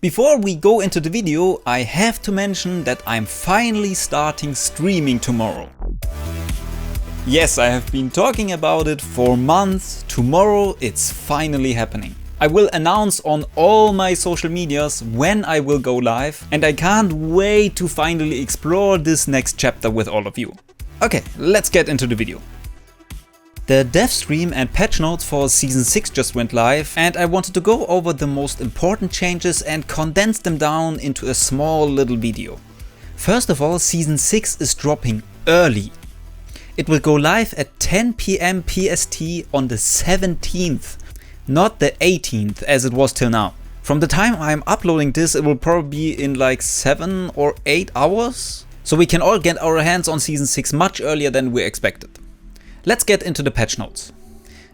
Before we go into the video, I have to mention that I'm finally starting streaming tomorrow. Yes, I have been talking about it for months. Tomorrow it's finally happening. I will announce on all my social medias when I will go live, and I can't wait to finally explore this next chapter with all of you. Okay, let's get into the video. The dev stream and patch notes for Season 6 just went live, and I wanted to go over the most important changes and condense them down into a small little video. First of all, Season 6 is dropping early. It will go live at 10 PM PST on the 17th, not the 18th as it was till now. From the time I'm uploading this, it will probably be in like 7 or 8 hours, so we can all get our hands on Season 6 much earlier than we expected. Let's get into the patch notes.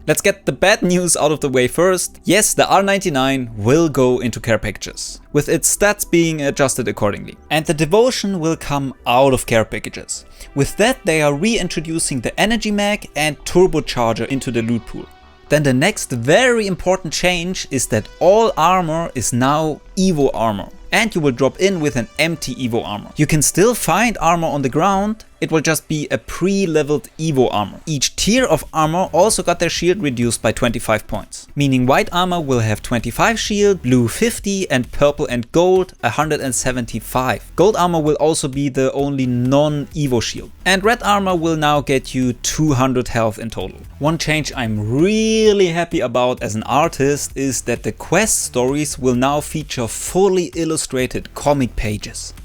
Let's get the bad news out of the way first. Yes, the R99 will go into care packages, with its stats being adjusted accordingly. And the devotion will come out of care packages. With that, they are reintroducing the energy mag and turbocharger into the loot pool. Then the next very important change is that all armor is now Evo-Armour, and you will drop in with an empty Evo-Armour. You can still find armor on the ground, it will just be a pre-leveled Evo-Armour. Each tier of armor also got their shield reduced by 25 points, meaning white armor will have 25 shield, blue 50, and purple and gold 175. Gold armor will also be the only non-Evo shield. And red armor will now get you 200 health in total. One change I'm really happy about as an artist is that the quest stories will now feature fully illustrated comic pages.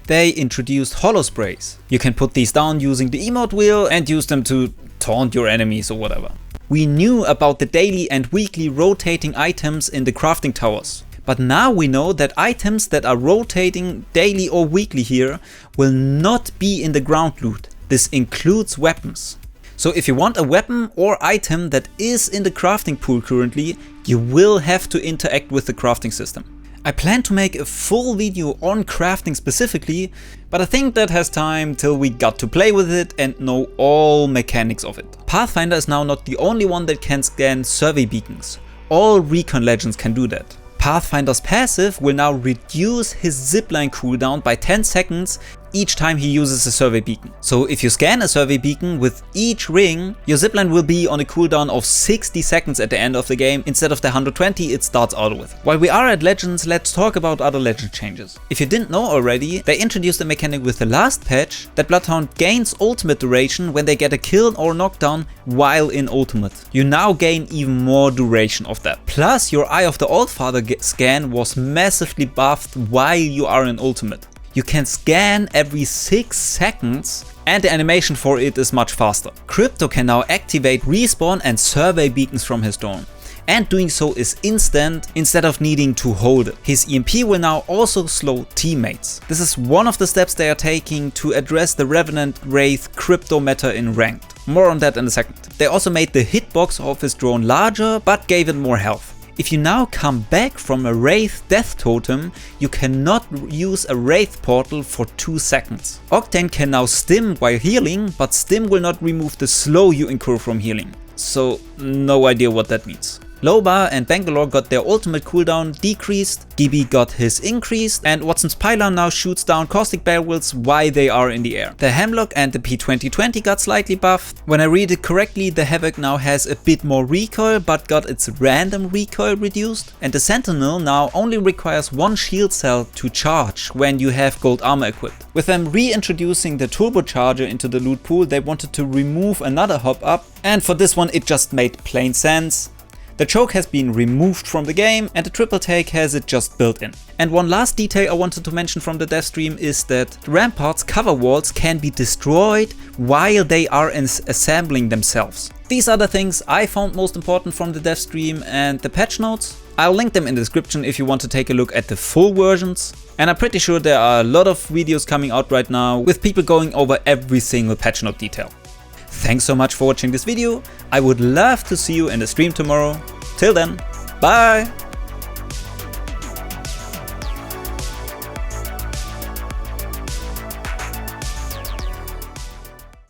They introduced holo sprays. You can put these down using the emote wheel and use them to taunt your enemies or whatever. We knew about the daily and weekly rotating items in the crafting towers, but now we know that items that are rotating daily or weekly here will not be in the ground loot. This includes weapons. So if you want a weapon or item that is in the crafting pool currently, you will have to interact with the crafting system. I plan to make a full video on crafting specifically, but I think that has time till we got to play with it and know all mechanics of it. Pathfinder is now not the only one that can scan survey beacons. All recon legends can do that. Pathfinder's passive will now reduce his zipline cooldown by 10 seconds each time he uses a survey beacon. So if you scan a survey beacon with each ring, your zipline will be on a cooldown of 60 seconds at the end of the game instead of the 120 it starts out with. While we are at Legends, let's talk about other Legend changes. If you didn't know already, they introduced a mechanic with the last patch that Bloodhound gains ultimate duration when they get a kill or knockdown while in ultimate. You now gain even more duration of that. Plus, your Eye of the Allfather scan was massively buffed while you are in ultimate. You can scan every 6 seconds and the animation for it is much faster. Crypto can now activate respawn and survey beacons from his drone, and doing so is instant instead of needing to hold it. His EMP will now also slow teammates. This is one of the steps they are taking to address the Revenant Wraith crypto meta in ranked. More on that in a second. They also made the hitbox of his drone larger but gave it more health. If you now come back from a Wraith death totem, you cannot use a Wraith portal for 2 seconds. Octane can now stim while healing, but stim will not remove the slow you incur from healing. So no idea what that means. Loba and Bangalore got their ultimate cooldown decreased, DB got his increased, and Wattson's pylon now shoots down caustic barrels while they are in the air. The Hemlock and the P2020 got slightly buffed. When I read it correctly, the Havoc now has a bit more recoil but got its random recoil reduced. And the Sentinel now only requires 1 shield cell to charge when you have gold armor equipped. With them reintroducing the turbocharger into the loot pool, they wanted to remove another hop up, and for this one it just made plain sense. The choke has been removed from the game and the triple take has it just built in. And one last detail I wanted to mention from the dev stream is that Rampart's cover walls can be destroyed while they are assembling themselves. These are the things I found most important from the dev stream and the patch notes. I'll link them in the description if you want to take a look at the full versions. And I'm pretty sure there are a lot of videos coming out right now with people going over every single patch note detail. Thanks so much for watching this video. I would love to see you in the stream tomorrow. Till then, bye!